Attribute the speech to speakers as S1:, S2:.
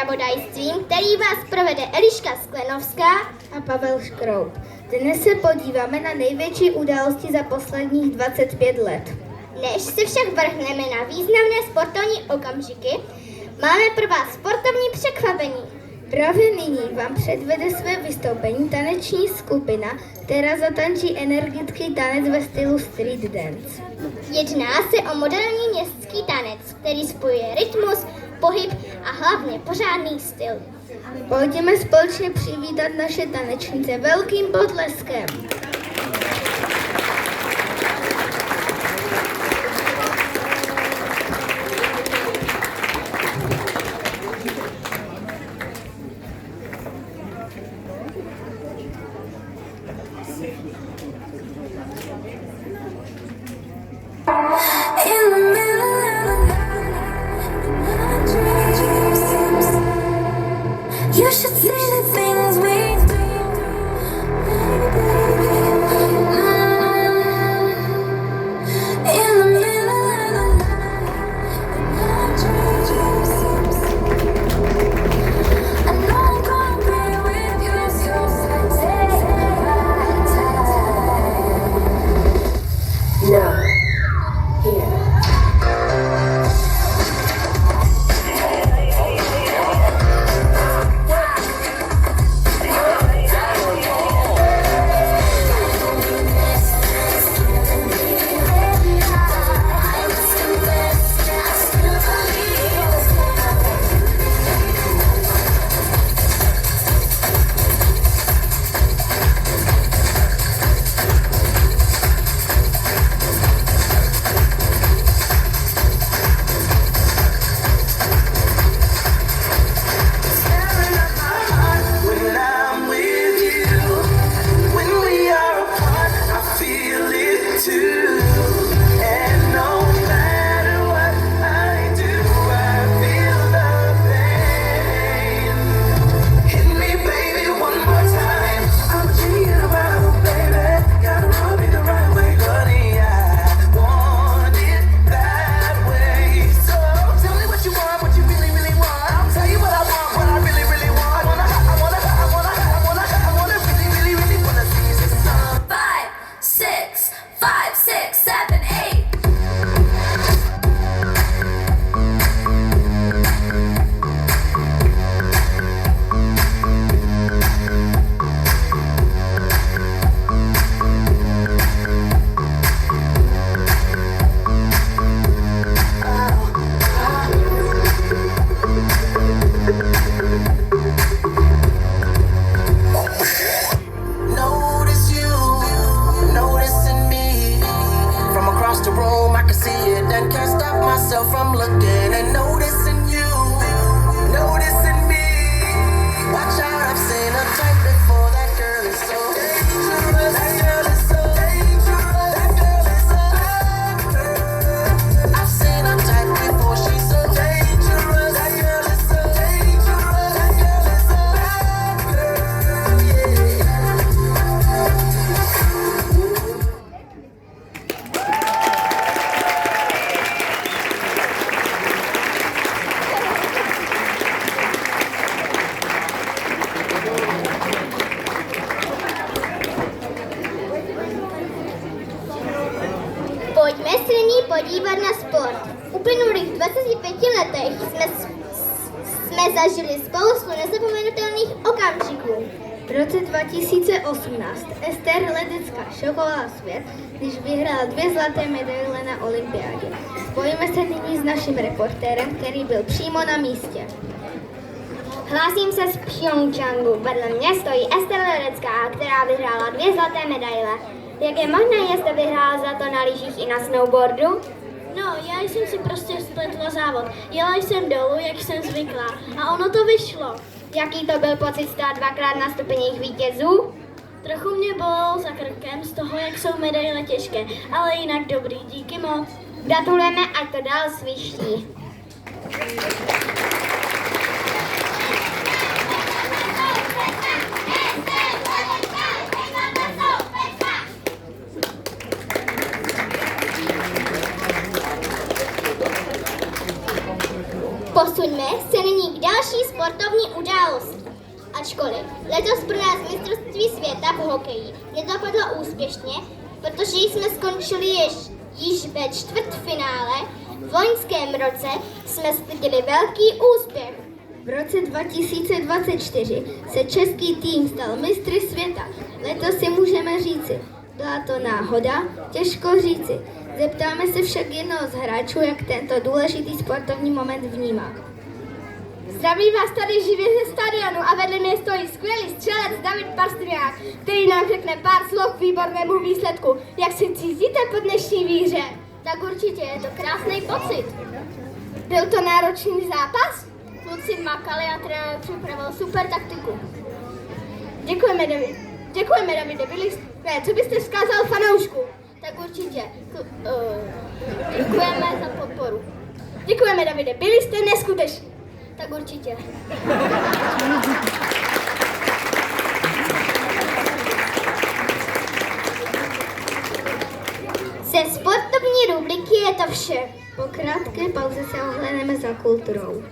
S1: zpravodajstvím, který vás provede Eliška Sklenovská
S2: a Pavel Škroup. Dnes se podíváme na největší události za posledních 25 let.
S1: Než se však vrhneme na významné sportovní okamžiky, máme pro vás sportovní překvapení.
S2: Právě nyní vám předvede své vystoupení taneční skupina, která zatančí energický tanec ve stylu street dance.
S1: Jedná se o moderní městský tanec, který spojuje rytmus, pohyb a hlavně pořádný styl.
S2: Pojďme společně přivítat naše tanečnice velkým potleskem.
S3: You should see the things we do. In the middle of the night, my dreams. I know I'm gonna be with you, so take my time. No, here. From looking and noticing you, noticing me. Watch out, I've seen a type before. That girl is so dangerous. That girl is so dangerous. That girl is so bad girl. I've seen a type before. She's so dangerous. That girl is so dangerous. That girl is so bad girl. Yeah.
S1: Pojďme se nyní podívat na sport. V uplynulých 25 letech jsme zažili spoustu nezapomenutelných okamžiků.
S2: V roce 2018 Ester Ledecká šokovala svět, když vyhrála 2 zlaté medaile na olympiádě. Spojíme se nyní s naším reportérem, který byl přímo na místě.
S1: Hlásím se z Pchjongjangu. Vedle mě stojí Ester Ledecká, která vyhrála 2 zlaté medaile. Jak je možné, že jste vyhrála zlato na lyžích i na snowboardu?
S4: No, já jsem si prostě spletla závod. Jela jsem dolů, jak jsem zvyklá. A ono to vyšlo.
S1: Jaký to byl pocit stát 2krát na stupních vítězů?
S4: Trochu mě bolelo za krkem z toho, jak jsou medaile těžké, ale jinak dobrý, díky moc.
S1: Gratulujeme, ať to dál sviští. Posuňme se nyní k další sportovní události. Ačkoliv letos pro nás mistrovství světa v hokeji nedopadlo úspěšně, protože jsme skončili již ve čtvrtfinále, v loňském roce jsme sklidili velký úspěch.
S2: V roce 2024 se český tým stal mistry světa. Letos si můžeme říci, byla to náhoda, těžko říci. Zeptáme se však jednoho z hráčů, jak tento důležitý sportovní moment vnímá.
S1: Zdravím vás tady živě ze stadionu a vedle mě stojí skvělý střelec David Pastrňák, který nám řekne pár slov k výbornému výsledku. Jak si cítíte po dnešní výhře? Tak určitě, je to krásný pocit. Byl to náročný zápas? Kluci makali a trenér připravil super taktiku. Děkujeme, David. Děkujeme, Davide. Co byste vzkázal fanoušku? Tak určitě. Děkujeme za podporu. Děkujeme, Davide. Byli jste neskuteční. Tak určitě. Ze sportovní rubriky je to vše.
S2: Po krátké pauze se ohlédneme za kulturou.